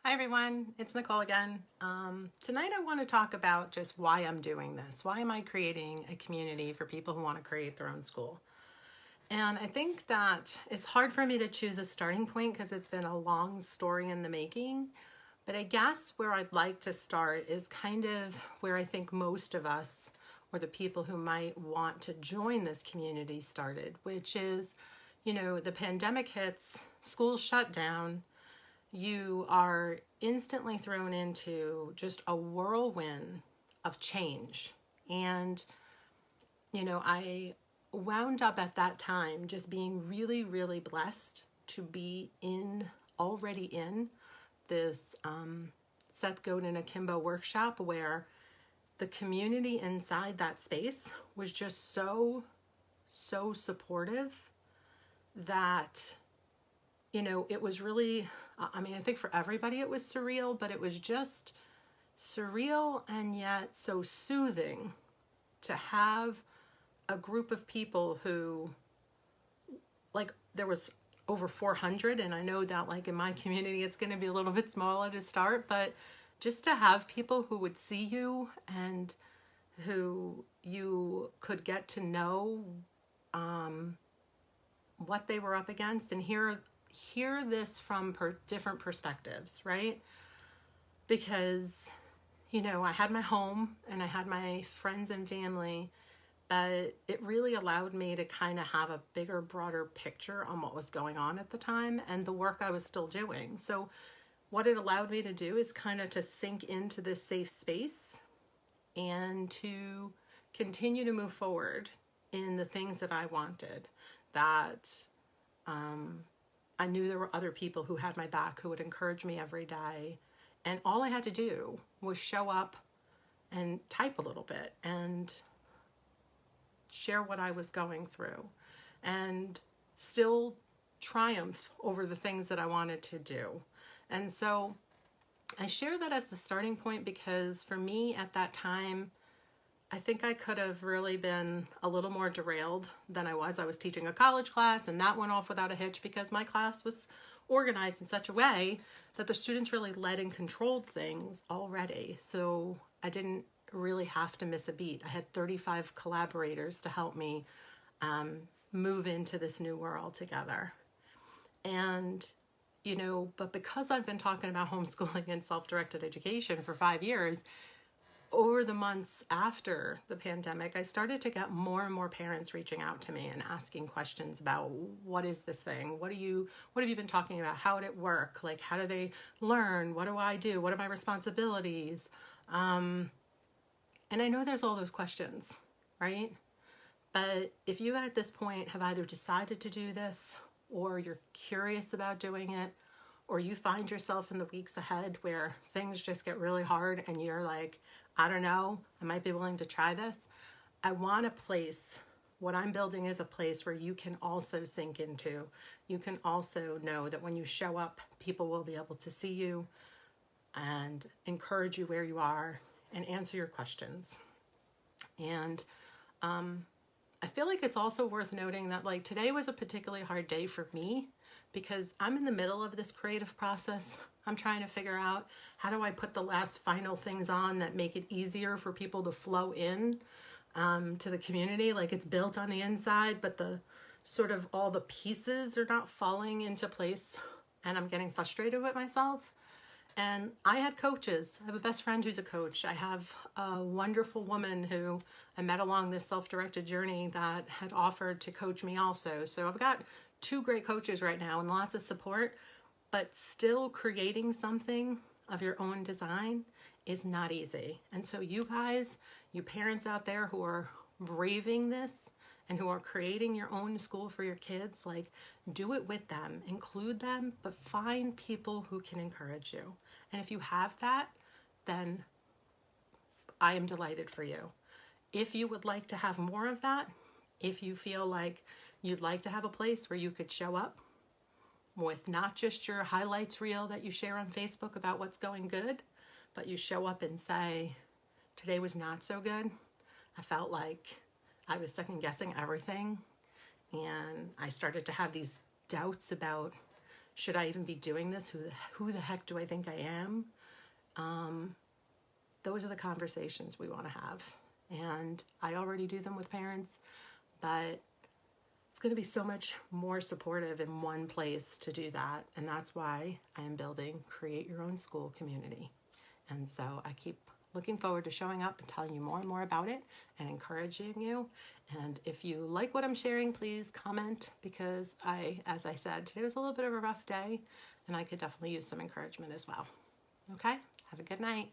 Hi everyone, it's Nicole again. Tonight I want to talk about just why I'm doing this. Why am I creating a community for people who want to create their own school? And I think that it's hard for me to choose a starting point because it's been a long story in the making. But I guess where I'd like to start is kind of where I think most of us, or the people who might want to join this community, started, which is, the pandemic hits, schools shut down, you are instantly thrown into just a whirlwind of change. And, I wound up at that time just being really, really blessed to be already in this Seth Godin Akimbo workshop where the community inside that space was just so supportive that it was really, I think for everybody it was surreal, but it was just surreal and yet so soothing to have a group of people who, there was over 400, and I know that in my community it's going to be a little bit smaller to start, but just to have people who would see you and who you could get to know what they were up against and hear this from different perspectives, right? Because, I had my home and I had my friends and family, but it really allowed me to kind of have a bigger, broader picture on what was going on at the time and the work I was still doing. So what it allowed me to do is kind of to sink into this safe space and to continue to move forward in the things that I wanted, that I knew there were other people who had my back, who would encourage me every day. And all I had to do was show up and type a little bit and share what I was going through and still triumph over the things that I wanted to do. And so I share that as the starting point because for me at that time, I think I could have really been a little more derailed than I was. I was teaching a college class and that went off without a hitch because my class was organized in such a way that the students really led and controlled things already. So I didn't really have to miss a beat. I had 35 collaborators to help me move into this new world together. And, but because I've been talking about homeschooling and self-directed education for 5 years, over the months after the pandemic, I started to get more and more parents reaching out to me and asking questions about what is this thing? What have you been talking about? How did it work? How do they learn? What do I do? What are my responsibilities? And I know there's all those questions, right? But if you at this point have either decided to do this or you're curious about doing it, or you find yourself in the weeks ahead where things just get really hard and you're like, I don't know, I might be willing to try this. I want a place, what I'm building is a place where you can also sink into. You can also know that when you show up, people will be able to see you and encourage you where you are and answer your questions. And I feel like it's also worth noting that today was a particularly hard day for me because I'm in the middle of this creative process. I'm trying to figure out how do I put the last final things on that make it easier for people to flow in to the community. It's built on the inside, but the sort of all the pieces are not falling into place and I'm getting frustrated with myself. And I had coaches. I have a best friend who's a coach. I have a wonderful woman who I met along this self-directed journey that had offered to coach me also. So I've got 2 great coaches right now and lots of support, but still creating something of your own design is not easy. And so you guys, you parents out there who are braving this and who are creating your own school for your kids, do it with them, include them, but find people who can encourage you. And if you have that, then I am delighted for you. If you would like to have more of that, if you feel like you'd like to have a place where you could show up with not just your highlights reel that you share on Facebook about what's going good, but you show up and say, today was not so good. I felt like I was second guessing everything. And I started to have these doubts about should I even be doing this? Who the heck do I think I am? Those are the conversations we want to have. And I already do them with parents, but it's going to be so much more supportive in one place to do that. And that's why I am building Create Your Own School community. And so I keep looking forward to showing up and telling you more and more about it and encouraging you. And if you like what I'm sharing, please comment, because as I said, today was a little bit of a rough day and I could definitely use some encouragement as well. Okay? Have a good night.